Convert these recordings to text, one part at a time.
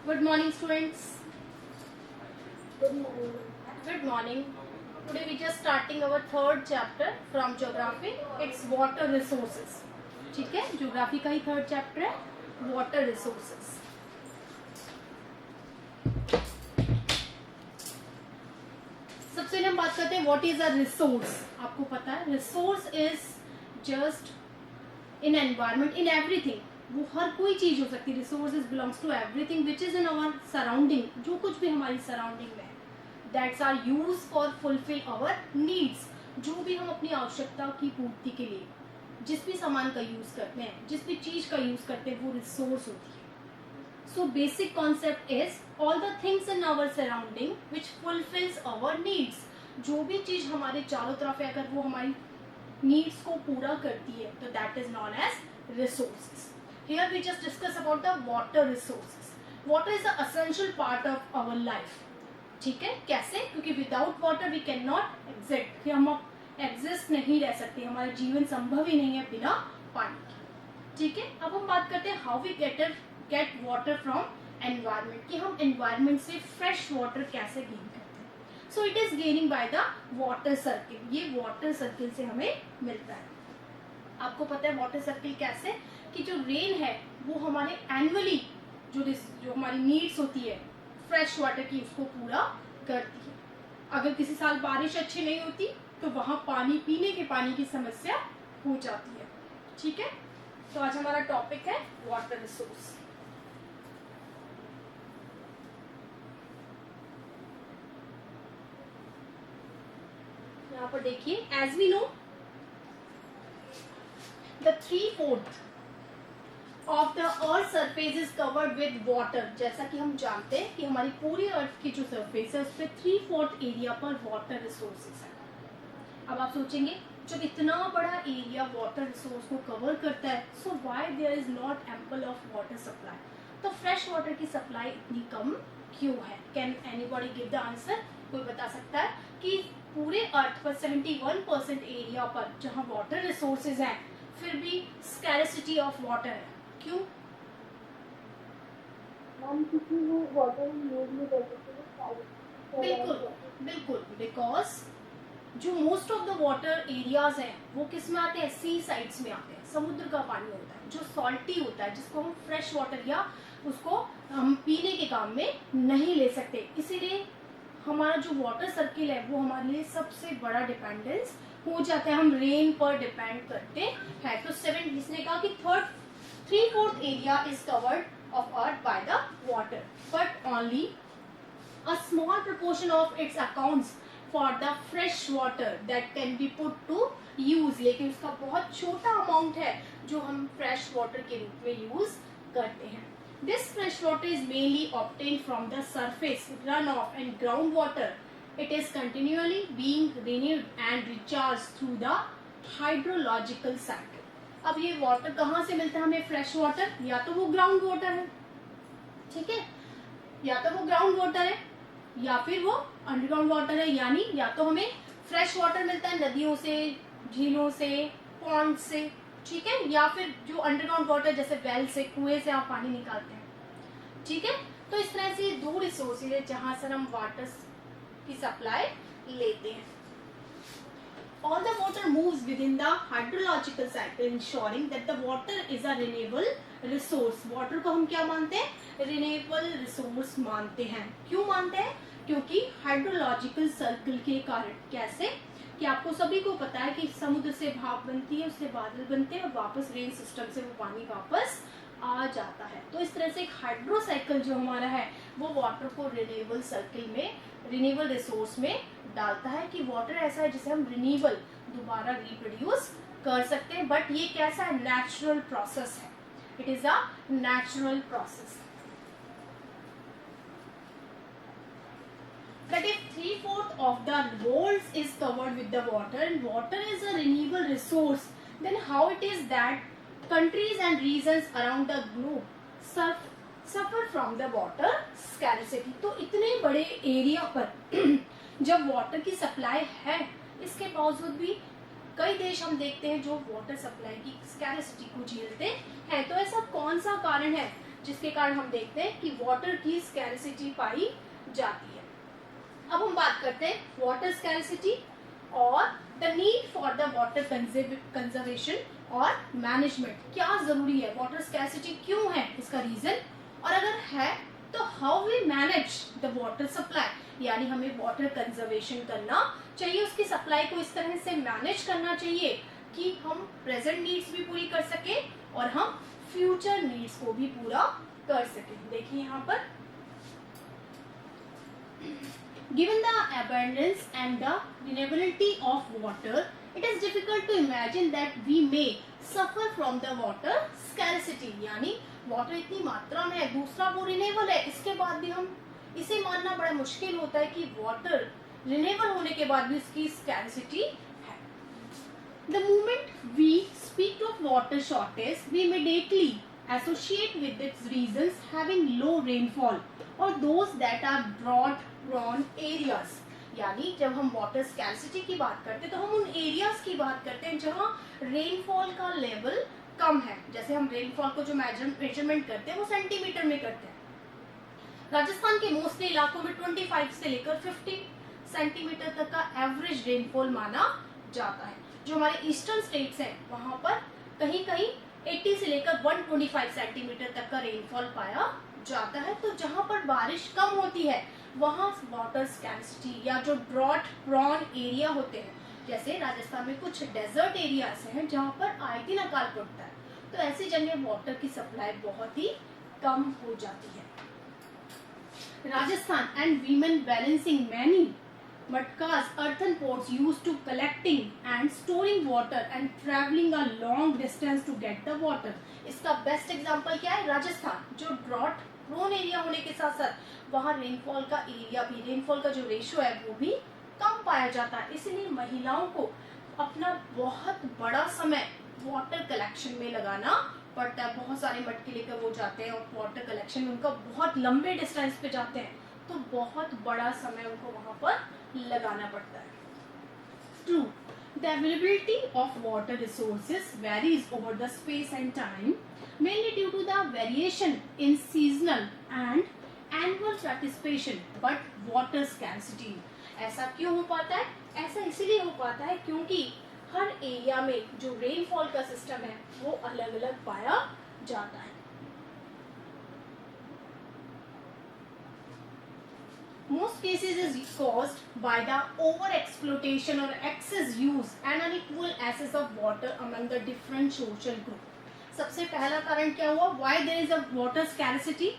Good morning, students. Good morning. Good morning. Today we just starting our third chapter from geography. It's water resources. ठीक है, geography का ही third chapter है, water resources. सबसे पहले हम बात करते हैं what is a resource. आपको पता है resource is just in environment, in everything. वो हर कोई चीज हो सकती है. Resources belongs to everything which is in our surrounding. जो कुछ भी हमारी सराउंडिंग में है, that's are use for fulfil our needs. जो भी हम अपनी आवश्यकता की पूर्ति के लिए जिस भी सामान का यूज करते हैं, जिस भी चीज का यूज करते हैं, वो रिसोर्स होती है. So basic concept is all the things in our surrounding which fulfils our needs. जो भी चीज हमारे चारों तरफ है, अगर वो हमारी नीड्स को पूरा करती है, तो that is known as resources. Here we just discuss about the water resources. Water is the essential part of our life. ठीक है, कैसे? क्योंकि without water we cannot exist. कि हम exist नहीं रह सकते, हमारा जीवन संभव ही नहीं है बिना पानी के. ठीक है, अब हम बात करते हैं how we get water from environment. कि हम environment से fresh water कैसे gain करते हैं. So it is gaining by the water circle. ये water circle से हमें मिलता है. आपको पता है वाटर सर्किल कैसे, कि जो रेन है वो हमारे एनुअली जो हमारी नीड्स होती है फ्रेश वाटर की, उसको पूरा करती है. अगर किसी साल बारिश अच्छी नहीं होती तो वहां पानी, पीने के पानी की समस्या हो जाती है. ठीक है, तो आज हमारा टॉपिक है वाटर रिसोर्स. यहाँ पर देखिए, as we know the 3/4 of the earth surface is covered with water. जैसा कि हम जानते हैं कि हमारी पूरी अर्थ की जो सरफेस है उस पर 3/4 एरिया पर वाटर रिसोर्सेज है. अब आप सोचेंगे, जब इतना बड़ा एरिया वाटर रिसोर्स को कवर करता है, so why there is not ample of water supply. तो फ्रेश वाटर की सप्लाई इतनी कम क्यों है? Can anybody give the answer? कोई बता सकता है कि पूरे अर्थ पर 71% एरिया पर जहाँ वाटर रिसोर्सेज हैं, फिर भी स्कैरसिटी ऑफ वाटर है. क्यों? मैम किसी को वाटर यूज नहीं कर सकते. बिल्कुल, बिकॉज जो most of the water areas हैं वो किस में आते हैं? सी साइड्स में आते हैं. समुद्र का पानी होता है जो सॉल्टी होता है, जिसको हम फ्रेश वाटर या उसको हम पीने के काम में नहीं ले सकते. इसीलिए हमारा जो वाटर सर्किल है वो हमारे लिए सबसे बड़ा डिपेंडेंस हो जाता है. हम रेन पर डिपेंड करते हैं. तो 7 जिसने कहा कि 3/4 area is covered of earth by the water, but only a small proportion of its accounts for the fresh water that can be put to use. लेकिन उसका बहुत छोटा अमाउंट है जो हम फ्रेश वाटर के रूप में यूज करते हैं. This fresh water is mainly obtained from the surface, runoff and groundwater. It is continually being renewed and recharged through the hydrological cycle. अब ये वाटर कहाँ से मिलता है हमें? फ्रेश वाटर या तो वो ग्राउंड वाटर है, ठीक है, या तो वो ग्राउंड वाटर है या फिर वो अंडरग्राउंड वाटर है. यानी या तो हमें फ्रेश वाटर मिलता है नदियों से, झीलों से, पॉन्ड से, ठीक है, या फिर जो अंडरग्राउंड वाटर जैसे वेल से, कुएं से आप पानी निकालते हैं. ठीक है, तो इस तरह से 2 रिसोर्सेज है जहां से हम वाटर की सप्लाई लेते हैं. All the water moves within the hydrological cycle, ensuring that the water is a renewable resource. Water को हम क्या मानते हैं? रिन्यूएबल रिसोर्स मानते हैं. क्यों मानते हैं? क्योंकि हाइड्रोलॉजिकल सर्कल के कारण. कैसे? कि आपको सभी को पता है कि समुद्र से भाप बनती है, उससे बादल बनते हैं और वापस रेन सिस्टम से वो पानी वापस आ जाता है. तो इस तरह से एक हाइड्रो साइकिल जो हमारा है वो वाटर को रिन्यूएबल सर्किल में, रिन्यूएबल रिसोर्स में डालता है. कि वाटर ऐसा है जिसे हम रिन्यूएबल, दोबारा रिप्रोड्यूस कर सकते हैं. बट ये कैसा है? नेचुरल प्रोसेस है. It is a natural process. That if 3/4 of the world is covered with the water and water is a renewable resource, then how it is that countries and regions around the globe suffer from the water scarcity. तो इतने बड़े area पर जब water की supply है, इसके बावजूद भी कई देश हम देखते हैं जो वाटर सप्लाई की स्कैरसिटी को झेलते हैं. तो ऐसा कौन सा कारण है जिसके कारण हम देखते हैं कि वाटर की स्कैरसिटी पाई जाती है। अब हम बात करते हैं वाटर स्कैरसिटी और the need for the water conservation और मैनेजमेंट। क्या जरूरी है, वाटर स्कैरसिटी क्यों है, इसका रीजन, और अगर है तो how we manage the water supply, यानी हमें वाटर कंजर्वेशन करना चाहिए, उसकी सप्लाई को इस तरह से मैनेज करना चाहिए कि हम प्रेजेंट नीड्स भी पूरी कर सके और हम फ्यूचर नीड्स को भी पूरा कर सके। देखिए यहाँ पर given the abundance and the renewability of water, it is difficult to imagine that we may suffer from the water scarcity, यानी वाटर इतनी मात्रा में है, दूसरा वो रिन्यूएबल है, इसके बाद भी हम इसे मानना बड़ा मुश्किल होता है कि वाटर रिन्यूएबल होने के बाद भी उसकी स्कैरसिटी है। The moment we speak of water shortage, we immediately associate with its reasons having low rainfall or those that are drought prone areas, यानी जब हम वाटर स्कैरसिटी की बात करते हैं तो हम उन एरियाज की बात करते हैं जहां रेनफॉल का लेवल कम है। जैसे हम रेनफॉल को जो मेजरमेंट करते हैं वो सेंटीमीटर में करते हैं। राजस्थान के मोस्टली इलाकों में 25 से लेकर 50 सेंटीमीटर तक का एवरेज रेनफॉल माना जाता है। जो हमारे ईस्टर्न स्टेट्स हैं वहां पर कहीं कहीं 80 से लेकर 125 सेंटीमीटर तक का रेनफॉल पाया जाता है। तो जहां पर बारिश कम होती है वहां वाटर स्कैरसिटी या जो ड्रॉट प्रॉन एरिया होते हैं, जैसे राजस्थान में कुछ डेजर्ट एरियाज हैं जहां पर आए दिन अकाल पड़ता है, तो ऐसी जगह वाटर की सप्लाई बहुत ही कम हो जाती है। Rajasthan and women balancing many matkas earthen pots used to collecting and storing water and traveling a long distance to get the water। इसका बेस्ट एग्जांपल क्या है, राजस्थान जो ड्रॉट प्रोन एरिया होने के साथ साथ वहाँ रेनफॉल का एरिया भी, रेनफॉल का जो रेशियो है वो भी कम पाया जाता है, इसलिए महिलाओं को अपना बहुत बड़ा समय वाटर कलेक्शन में लगाना पड़ता है। बहुत सारे मटके लेकर वो जाते हैं और वाटर कलेक्शन में उनका बहुत लंबे डिस्टेंस पे जाते हैं, तो बहुत बड़ा समय उनको वहां पर लगाना पड़ता है। True, the availability of water resources varies over the space and time, mainly due to the variation in seasonal and annual participation, but water scarcity। ऐसा क्यों हो पाता है, ऐसा इसीलिए हो पाता है क्योंकि हर एरिया में जो रेनफॉल का सिस्टम है वो अलग अलग पाया जाता है। Most cases is caused by the over exploitation or excess use and unequal access of water among the different social group। सबसे पहला कारण क्या हुआ, why there is a water scarcity,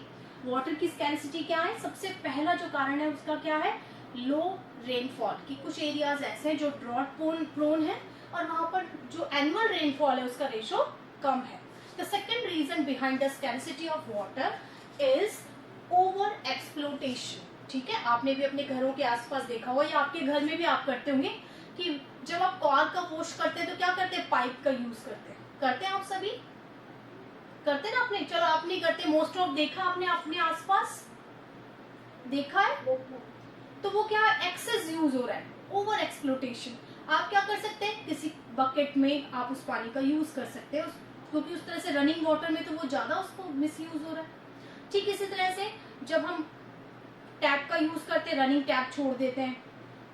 water की स्कैरसिटी क्या है, सबसे पहला जो कारण है उसका क्या है, लो रेनफॉल। की कुछ एरियाज ऐसे हैं जो ड्रॉट प्रोन है और वहां पर जो एनुअल रेनफॉल है उसका रेशो कम है। The second reason behind the scarcity of water is over exploitation. ठीक है, आपने भी अपने घरों के आसपास देखा होगा या आपके घर में भी आप करते होंगे कि जब आप कार का वॉश करते हैं तो क्या करते हैं, पाइप का यूज करते हैं आप सभी करते हैं ना आपने, चलो आप नहीं करते, मोस्ट ऑफ देखा आपने अपने आसपास देखा है, तो वो क्या है, एक्सेस यूज हो रहा है, ओवर एक्सप्लोटेशन। आप क्या कर सकते हैं, किसी बकेट में आप उस पानी का यूज कर सकते हैं, क्योंकि उस तरह से रनिंग वाटर में तो वो ज्यादा उसको मिस यूज हो रहा है। ठीक इसी तरह से जब हम टैप का यूज करते हैं, रनिंग टैप छोड़ देते हैं,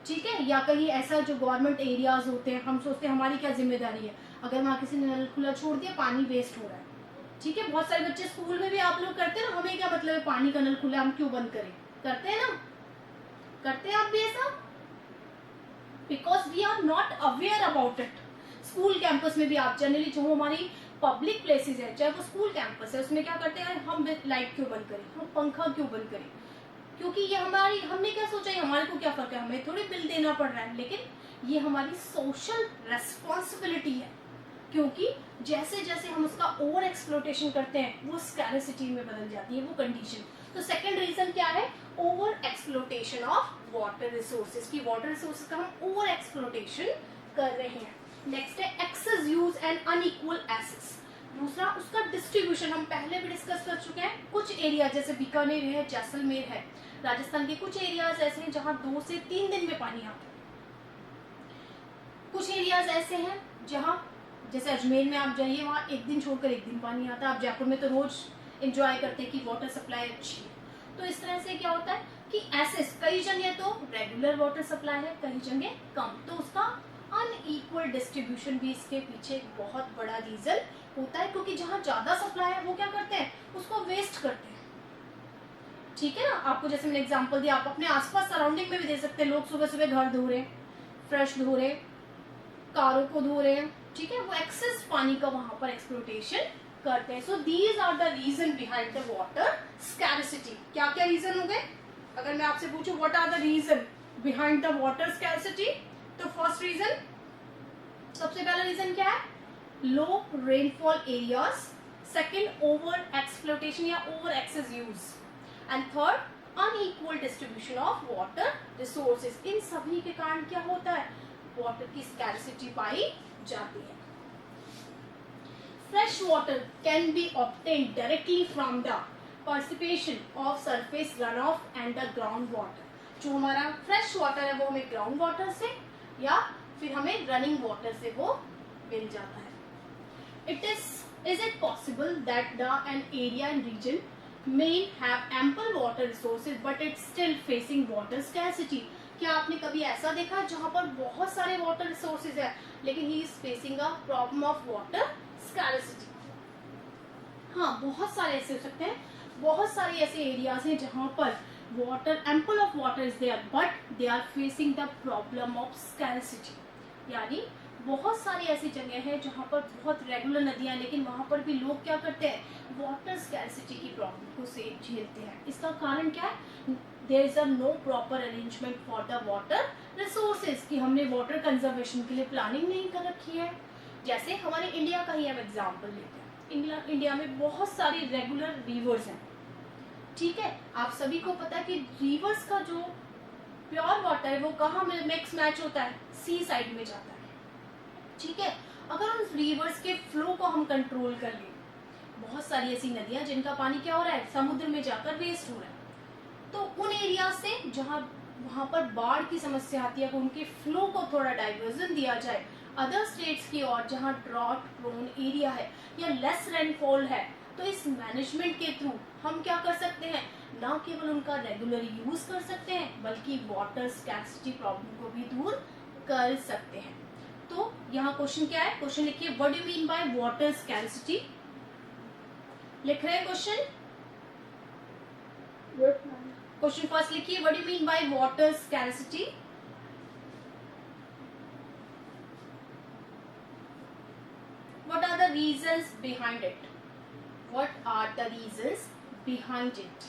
ठीक है, या कहीं ऐसा जो गवर्नमेंट एरियाज होते हैं, हम सोचते हैं हमारी क्या जिम्मेदारी है, अगर वहां किसी ने नल खुला छोड़ दिया पानी वेस्ट हो रहा है। ठीक है, बहुत सारे बच्चे स्कूल में भी आप लोग करते हैं ना, हमें क्या मतलब है पानी का नल खुला हम क्यों बंद करें, करते हैं ना, करते हैं आप भी ऐसा, because we are not aware about it. School campus में भी आप जनरली जो हमारी पब्लिक प्लेसेस है, चाहे वो स्कूल कैंपस है, उसमें क्या करते हैं, हम लाइट क्यों बंद करें, हम पंखा क्यों बंद करें, क्योंकि ये हमारी, हमने क्या सोचा है, हमारे को क्या फर्क है, हमें थोड़ी बिल देना पड़ रहा है, लेकिन ये हमारी सोशल रेस्पॉन्सिबिलिटी है, क्योंकि जैसे जैसे हम उसका ओवर एक्सप्लोटेशन करते हैं वो स्कैरसिटी में बदल जाती है वो कंडीशन। तो सेकंड रीजन क्या है, over exploitation of water resources, की वाटर रिसोर्सेज का हम ओवर एक्सप्लोटेशन कर रहे हैं। नेक्स्ट है excess use and unequal access. दूसरा उसका डिस्ट्रीब्यूशन, हम पहले भी डिस्कस कर चुके हैं, कुछ एरिया जैसे बीकानेर है, जैसलमेर है, राजस्थान के कुछ एरियाज ऐसे हैं जहां 2 से 3 दिन में पानी आता है। कुछ एरियाज ऐसे हैं जहां जैसे अजमेर में आप जाइए वहां एक दिन छोड़कर एक दिन पानी आता है, आप जयपुर में तो रोज एंजॉय करते हैं कि वाटर सप्लाई अच्छी है। तो इस तरह से क्या होता है कि एसेस कई जगह तो रेगुलर वाटर सप्लाई है, कई जगह कम, तो उसका अनइक्वल डिस्ट्रीब्यूशन भी इसके पीछे एक बहुत बड़ा रीजन होता है, क्योंकि जहां ज्यादा सप्लाई है वो क्या करते हैं, उसको वेस्ट करते हैं। ठीक है ना, आपको जैसे मैंने एग्जांपल दिया, आप अपने आसपास सराउंडिंग में भी दे सकते हैं। लोग सुबह सुबह घर धो रहे हैं, फ्रेश धो रहे हैं, कारों को धो रहे हैं, ठीक है, वो एक्सेस पानी का वहां पर एक्सप्लोटेशन करते हैं। So these are the reason behind the water scarcity. क्या क्या रीजन हो गए? अगर मैं आपसे पूछूं what are the reason behind the water scarcity, तो फर्स्ट रीजन, सबसे पहला रीजन क्या है, low rainfall areas, second over exploitation या over excess use, and third unequal distribution of water resources. इन सभी के कारण क्या होता है, वाटर की स्कैरसिटी पाई जाती है। Fresh water can be obtained directly from the precipitation of surface runoff and the ground water। जो हमारा फ्रेश वाटर है वो हमें ग्राउंड वाटर से या फिर हमें रनिंग वाटर से वो मिल जाता है। Is it possible that an area and region may have ample water resources but it's still facing water scarcity? क्या आपने कभी ऐसा देखा जहां पर बहुत सारे वाटर रिसोर्सेज है लेकिन he is facing a problem of water scarcity? हाँ, बहुत सारे ऐसे हो सकते हैं, बहुत सारे ऐसे एरियाज हैं जहां पर water ample of water is there but they are facing the problem of scarcity. यानी बहुत सारी ऐसी जगह है जहां पर बहुत रेगुलर नदियां, लेकिन वहां पर भी लोग क्या करते हैं, वाटर स्कैरसिटी की प्रॉब्लम को से झेलते हैं। इसका कारण क्या है, there is a no proper arrangement for the water resources, कि हमने वाटर कंजर्वेशन के लिए प्लानिंग नहीं कर रखी है। जैसे हमारे इंडिया का ही हम एग्जाम्पल लेते हैं, इंडिया में बहुत सारी रेगुलर रिवर्स हैं, ठीक है। आप सभी को पता है कि रिवर्स का जो प्योर वाटर है वो कहाँ मिक्स मैच होता है, सी साइड में जाता है, ठीक है। अगर उन रिवर्स के फ्लो को हम कंट्रोल कर लें, बहुत सारी ऐसी नदियां जिनका पानी क्या हो रहा है, समुद्र में जाकर वेस्ट हो रहा है, तो उन एरिया से जहां वहां पर बाढ़ की समस्या आती है, उनके फ्लो को थोड़ा डाइवर्जन दिया जाए अदर स्टेट्स की ओर जहां ड्रॉट प्रोन एरिया है या लेस रेनफॉल है, तो इस मैनेजमेंट के थ्रू हम क्या कर सकते हैं, न केवल उनका रेगुलर यूज कर सकते हैं बल्कि वाटर स्कैरसिटी प्रॉब्लम को भी दूर कर सकते हैं। तो यहाँ क्वेश्चन क्या है, क्वेश्चन लिखिए, what do you mean by water scarcity? लिख रहे हैं क्वेश्चन? क्वेश्चन फर्स्ट लिखिए, what do you mean by water scarcity? What are the reasons behind it? What are the reasons behind it?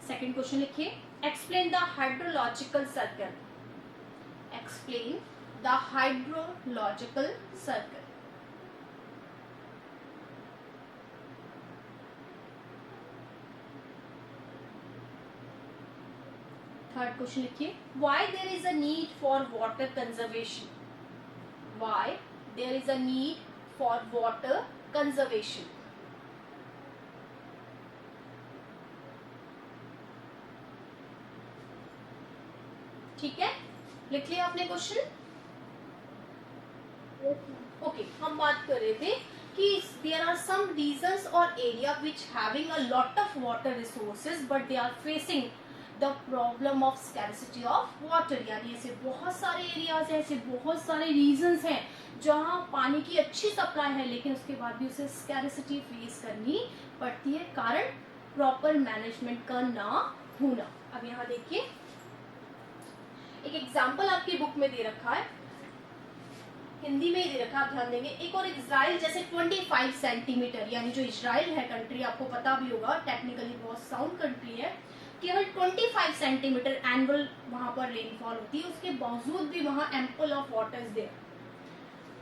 Second question लिखिए, explain the hydrological circle. Explain the hydrological circle. Third question लिखिए, why there is a need for water conservation? Why there is a need for water conservation? ठीक है, लिख लिया आपने question? Okay, हम बात कर रहे थे कि there are some regions or area which having a lot of water resources but they are facing the problem of scarcity of water. यानी ऐसे बहुत सारे एरियाज हैं, ऐसे बहुत सारे रीजंस हैं जहां पानी की अच्छी सप्लाई है लेकिन उसके बाद भी उसे स्कैरसिटी फेस करनी पड़ती है, कारण प्रॉपर मैनेजमेंट का ना होना। अब यहाँ देखिए, एक एग्जाम्पल आपकी बुक में दे रखा है, हिंदी में ही दे रखा है, आप ध्यान देंगे। एक और इजराइल जैसे 25 सेंटीमीटर, यानी जो इजराइल है कंट्री, आपको पता भी होगा टेक्निकली बहुत साउंड कंट्री है, केवल 25 सेंटीमीटर एनुअल वहां पर रेनफॉल होती है, उसके बावजूद भी वहां ample of water is there.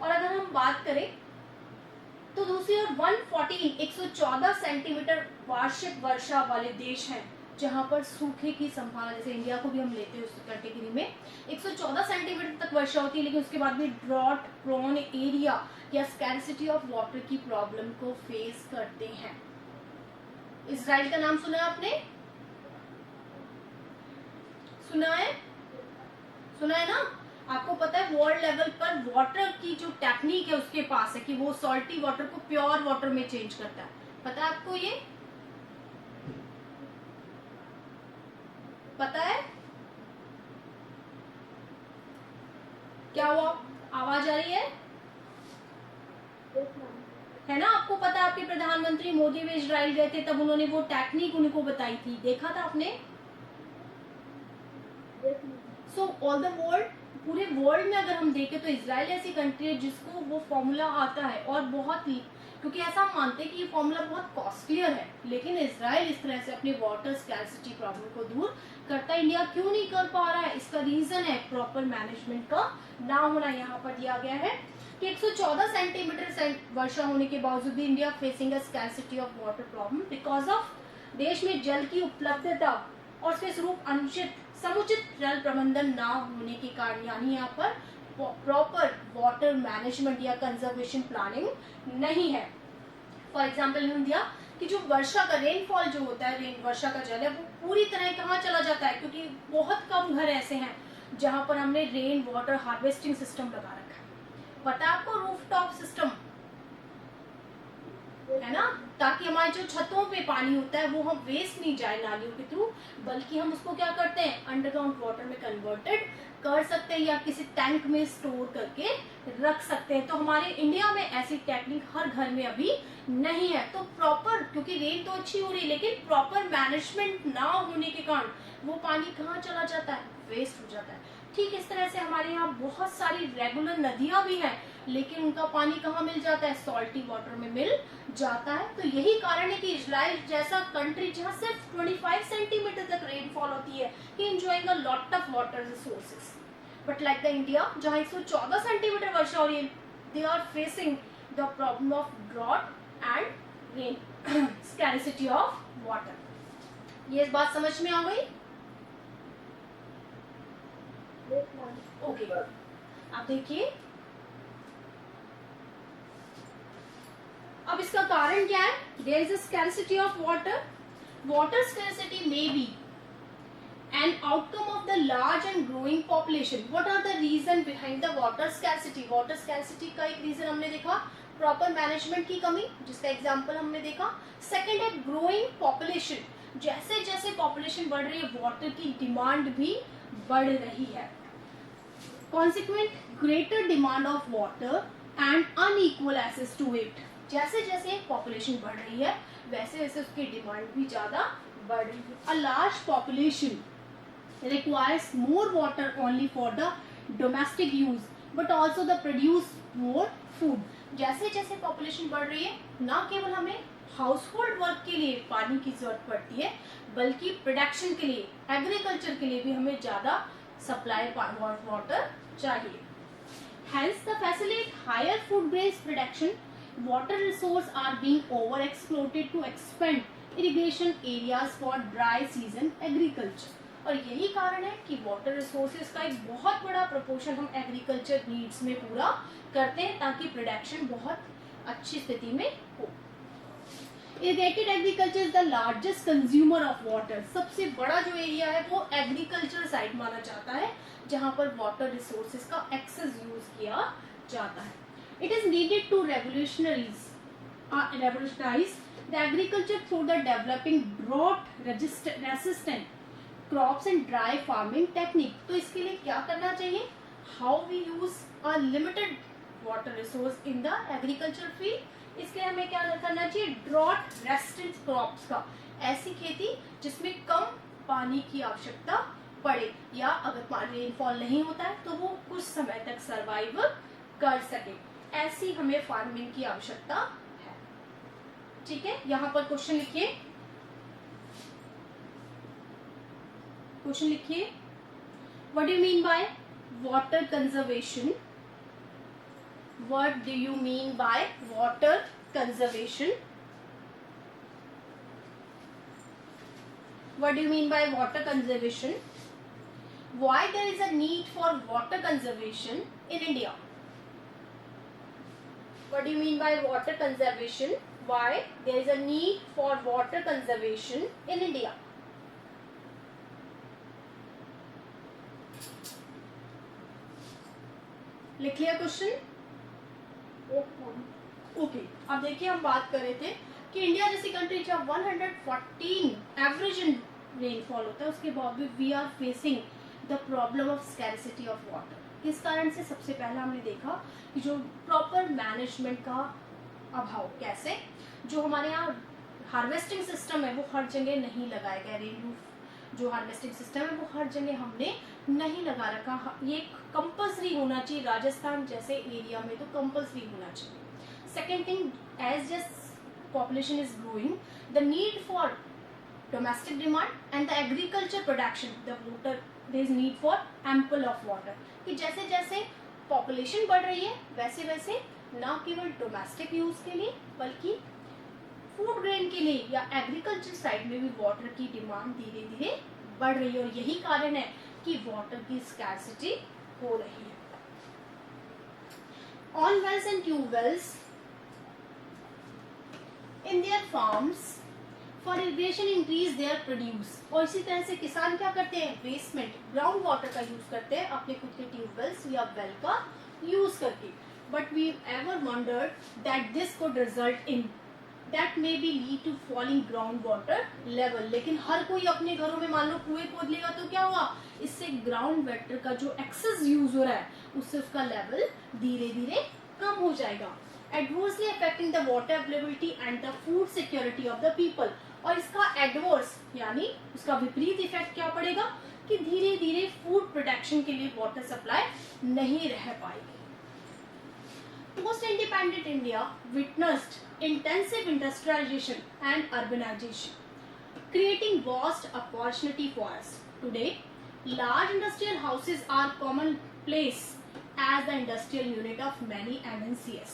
और अगर हम बात करें तो दूसरी ओर 114 सेंटीमीटर वार्षिक वर्षा वाले देश हैं जहां पर सूखे की संभावना, जैसे इंडिया को भी हम लेते हैं उस कैटेगरी में, 114 सेंटीमीटर तक वर्षा होती है लेकिन उसके बाद भी ड्रॉट प्रोन एरिया या स्कैरसिटी ऑफ वाटर की प्रॉब्लम को फेस करते हैं। इजराइल का नाम सुना है आपने? सुना है? सुना है ना? आपको पता है वर्ल्ड लेवल पर वाटर की जो टेक्निक है उसके पास है कि वो सॉल्टी वाटर को प्योर वाटर में चेंज करता है। पता है आपको ये? पता है क्या हुआ? आवाज आ रही है? Yes, ma'am. है ना? आपको पता है आपके प्रधानमंत्री मोदी भी इजराइल गए थे, तब उन्होंने वो टेक्निक उनको बताई थी, देखा था आपने? Yes, ma'am. So all the world, पूरे वर्ल्ड में अगर हम देखें तो इजराइल ऐसी कंट्री है जिसको वो फॉर्मूला आता है, और बहुत ही, क्योंकि ऐसा हम मानते हैं कि ये फॉर्मूला बहुत कॉस्टलियर है, लेकिन इजराइल इस तरह से अपने वाटर स्कैर्सिटी प्रॉब्लम को दूर करता है। इंडिया क्यों नहीं कर पा रहा है? इसका रीजन है प्रॉपर मैनेजमेंट का ना होना। यहाँ पर दिया गया है कि 114 सेंटीमीटर वर्षा होने के बावजूद भी India facing a scarcity of water problem because of देश में जल की उपलब्धता और उसके स्वरूप अनुचित समुचित जल प्रबंधन ना होने के कारण, यानी यहाँ पर प्रॉपर वाटर मैनेजमेंट या कंजर्वेशन प्लानिंग नहीं है। फॉर एग्जाम्पल इंडिया कि जो वर्षा का रेनफॉल जो होता है, वर्षा का जल है, वो पूरी तरह कहाँ चला जाता है, क्योंकि बहुत कम घर ऐसे हैं जहां पर हमने रेन वाटर हार्वेस्टिंग सिस्टम लगा रखा है। पता है आपको? रूफटॉप सिस्टम है ना, ताकि हमारे जो छतों पे पानी होता है वो हम वेस्ट नहीं जाए नालियों के थ्रू, बल्कि हम उसको क्या करते हैं, अंडरग्राउंड वाटर में कन्वर्टेड कर सकते हैं या किसी टैंक में स्टोर करके रख सकते हैं। तो हमारे इंडिया में ऐसी टेक्निक हर घर में अभी नहीं है। तो प्रॉपर, क्योंकि रेन तो अच्छी हो रही है, लेकिन प्रॉपर मैनेजमेंट ना होने के कारण वो पानी कहाँ चला जाता है, वेस्ट हो जाता है। ठीक इस तरह से हमारे यहाँ बहुत सारी रेगुलर नदियां भी हैं, लेकिन उनका पानी कहाँ मिल जाता है, सॉल्टी वाटर में मिल जाता है। तो यही कारण है कि इजराइल जैसा कंट्री जहाँ सिर्फ 25 सेंटीमीटर तक रेनफॉल होती है, ही enjoying a lot of water resources, but like the India जहाँ 114 सेंटीमीटर वर्षा हो रही है, they are facing the problem of drought and rain scarcity of water. ये बात समझ में आ गई? Yes, ma'am. ओके, आप देखिए अब इसका कारण क्या है? There is a scarcity of water. Water scarcity may be an outcome of the large and growing population. What are the reason behind the water scarcity? Water scarcity का एक reason हमने देखा प्रॉपर मैनेजमेंट की कमी, जिसका example हमने देखा। Second है ग्रोइंग पॉपुलेशन, जैसे जैसे पॉपुलेशन बढ़ रही है वाटर की डिमांड भी बढ़ रही है। Consequent greater demand of water and unequal access to it, जैसे जैसे पॉपुलेशन बढ़ रही है वैसे वैसे उसकी डिमांड भी ज्यादा बढ़ रही है। A large population requires more water only for the domestic use but also the produce more food। जैसे जैसे पॉपुलेशन बढ़ रही है, ना केवल हमें हाउसहोल्ड वर्क के लिए पानी की जरूरत पड़ती है, बल्कि प्रोडक्शन के लिए, एग्रीकल्चर के लिए भी हमें ज्यादा सप्लाई वाटर चाहिए। Hence the facilitate higher food based production, water resources are being over exploited to expand irrigation areas for dry season agriculture। और यही कारण है कि वाटर रिसोर्सेज का एक बहुत बड़ा प्रोपोर्शन हम एग्रीकल्चर नीड्स में पूरा करते हैं, ताकि प्रोडक्शन बहुत अच्छी स्थिति में हो। Irrigated agriculture is the largest consumer of water. सबसे बड़ा जो एरिया है वो एग्रीकल्चर साइड माना जाता है, जहां पर वाटर रिसोर्सेज का एक्सेस यूज किया जाता है। It is needed to revolutionise the agriculture through the developing drought resistant crops and dry farming technique. तो इसके लिए क्या करना चाहिए? How we use a limited water resource in the agriculture field. इसके लिए हमें क्या करना चाहिए? ड्रॉट रेसिस्टेंट क्रॉप्स का, ऐसी खेती जिसमें कम पानी की आवश्यकता पड़े, या अगर रेनफॉल नहीं होता है तो वो कुछ समय तक सर्वाइव कर सके, ऐसी हमें फार्मिंग की आवश्यकता है। ठीक है, यहाँ पर क्वेश्चन लिखिए, क्वेश्चन लिखिए, what do you mean by water conservation? What do you mean by water conservation? What do you mean by water conservation? Why there is a need for water conservation in India? What do you mean by water conservation? Why there is a need for water conservation in India? लिख लिया question? Yes ma'am. Okay, अब देखिए हम बात कर रहे थे कि इंडिया जैसी कंट्री जब 114 एवरेज रेनफॉल होता है उसके बावजूद we are facing the problem of scarcity of water. किस कारण से? सबसे पहला हमने देखा कि जो प्रॉपर मैनेजमेंट का अभाव। कैसे? जो हमारे यहाँ हार्वेस्टिंग सिस्टम है वो हर जगह नहीं लगाया गया। रेन जो हार्वेस्टिंग सिस्टम है वो हर जगह हमने नहीं लगा रखा। ये कंपल्सरी होना चाहिए, राजस्थान जैसे एरिया में तो कंपल्सरी होना चाहिए। Second thing, as just population is growing, the need for domestic demand and the agriculture production, the water there is need for ample of water। कि जैसे जैसे population बढ़ रही है वैसे वैसे ना केवल डोमेस्टिक यूज के लिए बल्कि फूड ग्रेन के लिए या एग्रीकल्चर साइड में भी वाटर की डिमांड धीरे धीरे बढ़ रही है और यही कारण है कि वाटर की स्कैरसिटी हो रही है। On wells and tube wells in their farms for irrigation increase their produce. और इसी तरह से किसान क्या करते हैं? बेसमेंट ग्राउंड वाटर का यूज करते हैं अपने खुद के ट्यूबवेल्स या वेल का यूज करके। But we ever wondered that this could result in that may be lead to falling ground water level. लेकिन हर कोई अपने घरों में मान लो कुएं खोद लेगा तो क्या हुआ? इससे ग्राउंड वाटर का जो एक्सेस यूज हो रहा है उससे उसका लेवल धीरे धीरे कम हो जाएगा, adversely affecting the water availability and the food security of the people. और इसका एडवर्स यानी उसका विपरीत इफेक्ट क्या पड़ेगा कि धीरे धीरे फूड प्रोडक्शन के लिए वाटर सप्लाई नहीं रह पाएगी। Post independent India witnessed intensive industrialisation and urbanisation creating vast opportunity for us. Today large industrial houses are common place as the industrial unit of many MNCs।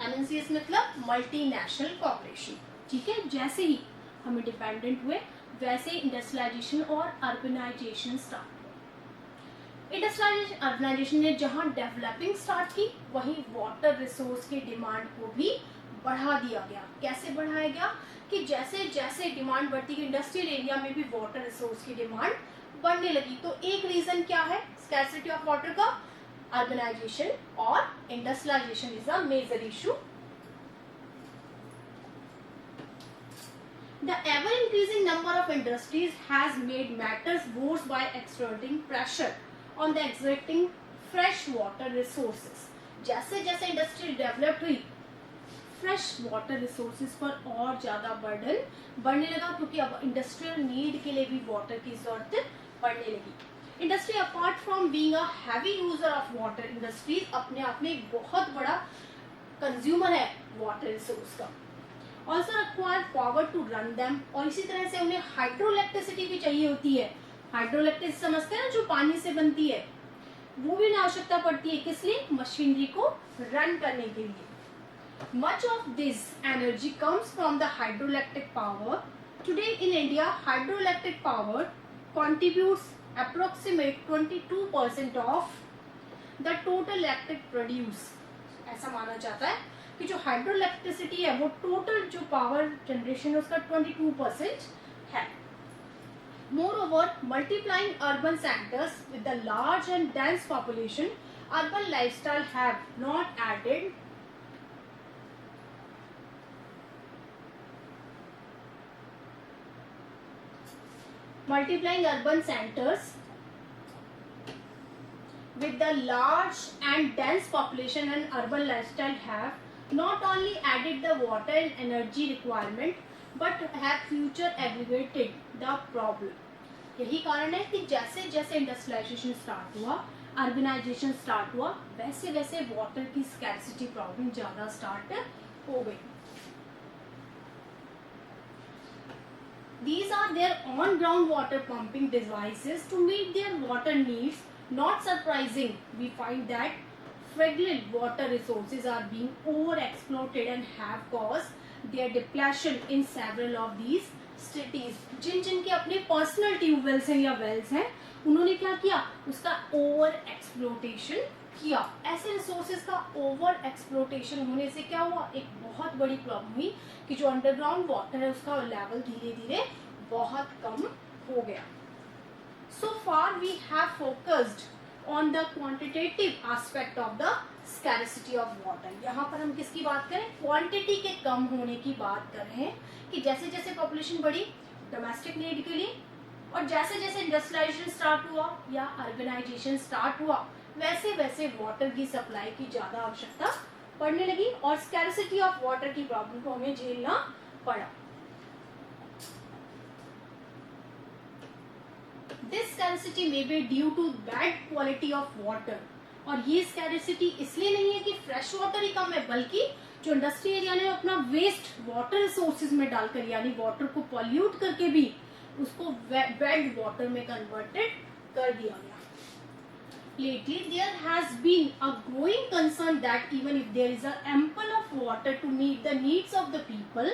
MNCs मतलब multinational corporation. ठीक है, जैसे ही हम independent हुए वैसे industrialisation और urbanisation start हुआ। Industrialisation urbanisation ने जहां डेवलपिंग स्टार्ट की वहीं वाटर रिसोर्स की डिमांड को भी बढ़ा दिया गया। कैसे बढ़ाया गया? कि जैसे जैसे डिमांड बढ़ती गई इंडस्ट्रियल एरिया में भी वाटर रिसोर्स की डिमांड बढ़ने लगी। तो एक रीजन क्या है स्कैरसिटी ऑफ वाटर का? अर्बनाइजेशन और industrialisation is a major issue. The ever-increasing number of industries has made matters worse by exerting pressure on the existing fresh water resources। जैसे जैसे इंडस्ट्री डेवलप हुई फ्रेश वाटर रिसोर्सेज पर और ज्यादा burden बढ़ने लगा क्योंकि अब इंडस्ट्रियल नीड के लिए भी वाटर की जरूरत पड़ने लगी। Industry apart from being a heavy user of water, industries अपने आप में एक बहुत बड़ा कंज्यूमर है वाटर रिसोर्स का। Also require power to run them, और इसी तरह से उन्हें हाइड्रोइलेक्ट्रिसिटी भी चाहिए होती है। हाइड्रोइलेक्ट्रिसिटी समझते हैं ना, जो पानी से बनती है, वो भी आवश्यकता पड़ती है। किस लिए? मशीनरी को रन करने के लिए। Much of this energy comes from the hydroelectric power. Today in India hydroelectric power contributes approximate 22% of the total electric produce. ऐसा माना जाता है कि जो हाइड्रोइलेक्ट्रिसिटी है वो टोटल जो पावर जनरेशन है उसका 22% है। Moreover multiplying urban centres with the large and dense population, urban lifestyle have not added multiplying urban centers with the large and dense population and urban lifestyle have not only added the water and energy requirement but have future aggravated the problem। यही कारण है कि जैसे जैसे industrialisation start हुआ, urbanisation start हुआ, वैसे वैसे वाटर की स्कैरसिटी प्रॉब्लम ज्यादा स्टार्ट हो गई। These are their on-ground water pumping devices to meet their water needs। Not surprising, we find that fragile water resources are being overexploited and have caused their depletion in several of these cities। जिन जिन के अपने personal tube wells हैं या Wales हैं उन्होंने क्या किया? उसका over exploitation किया। ऐसे रिसोर्सेज का ओवर एक्सप्लोटेशन होने से क्या हुआ? एक बहुत बड़ी प्रॉब्लम हुई कि जो अंडरग्राउंड वाटर है उसका लेवल धीरे धीरे बहुत कम हो गया। So far we have focused on the quantitative aspect of the scarcity of water. यहाँ पर हम किसकी बात करें, क्वांटिटी के कम होने की बात कर रहे हैं कि जैसे जैसे पॉपुलेशन बढ़ी डोमेस्टिक नीड के लिए, और जैसे जैसे इंडस्ट्रियलाइजेशन स्टार्ट हुआ या अर्बनाइजेशन स्टार्ट हुआ, वैसे वैसे वाटर की सप्लाई की ज्यादा आवश्यकता पड़ने लगी और स्कैरिसिटी ऑफ वाटर की प्रॉब्लम को हमें झेलना पड़ा। This scarcity may be due to bad quality of water, और ये स्कैरिसिटी इसलिए नहीं है कि फ्रेश वाटर ही कम है, बल्कि जो इंडस्ट्री एरिया ने अपना वेस्ट वाटर रिसोर्सेज में डालकर यानी वाटर को पॉल्यूट करके भी उसको बैड वाटर में कन्वर्टेड कर दिया गया। Lately, there has been a growing concern that even if there is a ample of water to meet the needs of the people,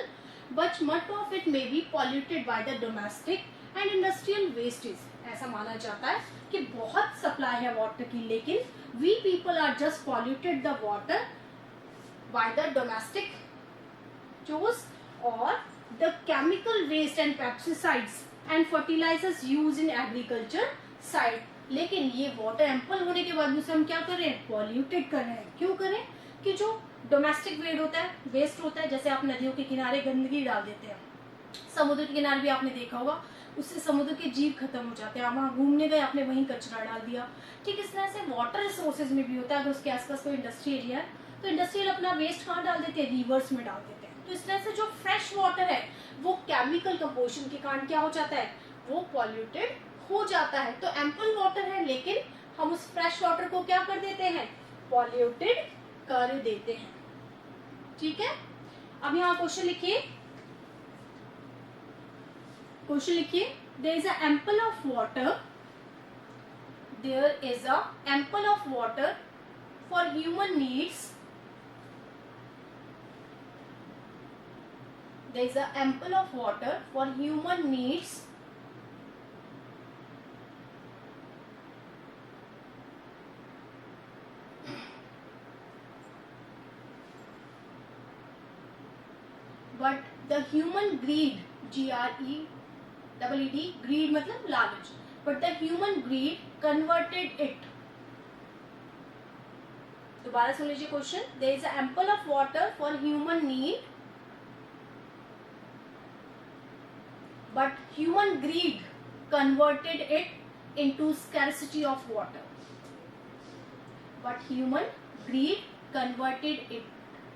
but much of it may be polluted by the domestic and industrial wastage. ऐसा माना जाता है कि बहुत supply है water की, लेकिन we people are just polluted the water by the domestic chores or the chemical waste and pesticides and fertilizers used in agriculture side. लेकिन ये वाटर एम्पल होने के बाद भी उसे हम क्या कर रहे हैं, पॉल्यूटेड कर रहे हैं। क्यों करें कि जो डोमेस्टिक वेस्ट होता है, जैसे आप नदियों के किनारे गंदगी डाल देते हैं, समुद्र के किनारे भी आपने देखा होगा, उससे समुद्र के जीव खत्म हो जाते हैं। आप वहाँ घूमने गए, आपने वहीं कचरा डाल दिया। ठीक इस तरह से वाटर रिसोर्सेज में भी होता है। अगर उसके आसपास कोई इंडस्ट्री एरिया है तो इंडस्ट्रियल अपना वेस्ट कहाँ डाल देते हैं, रिवर्स में डाल देते हैं। तो इस तरह से जो फ्रेश वाटर है वो केमिकल कंपोजिशन के कारण क्या हो जाता है, वो पॉल्यूटेड हो जाता है। तो एम्पल वाटर है, लेकिन हम उस फ्रेश वाटर को क्या कर देते हैं, पॉल्यूटेड कर देते हैं। ठीक है, अब यहाँ क्वेश्चन लिखिए, there is a ample of water, there is a ample of water for human needs, there is a ample of water for human needs but the human greed, G-R-E-E-D, greed मतलब लालच, but the human greed converted it. दोबारा सुन लीजिए question, there is ample of water for human need, but human greed converted it into scarcity of water. But human greed converted it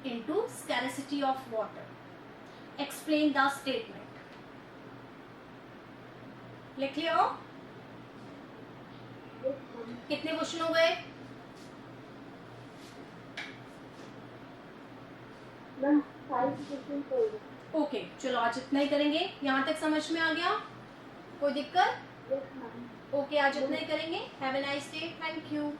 into scarcity of water. Explain the statement. लिख लिया? कितने question हो गए? Okay, चलो आज इतना ही करेंगे। यहाँ तक समझ में आ गया? कोई दिक्कत? ओके, आज इतना ही करेंगे। Have a nice day. Thank you.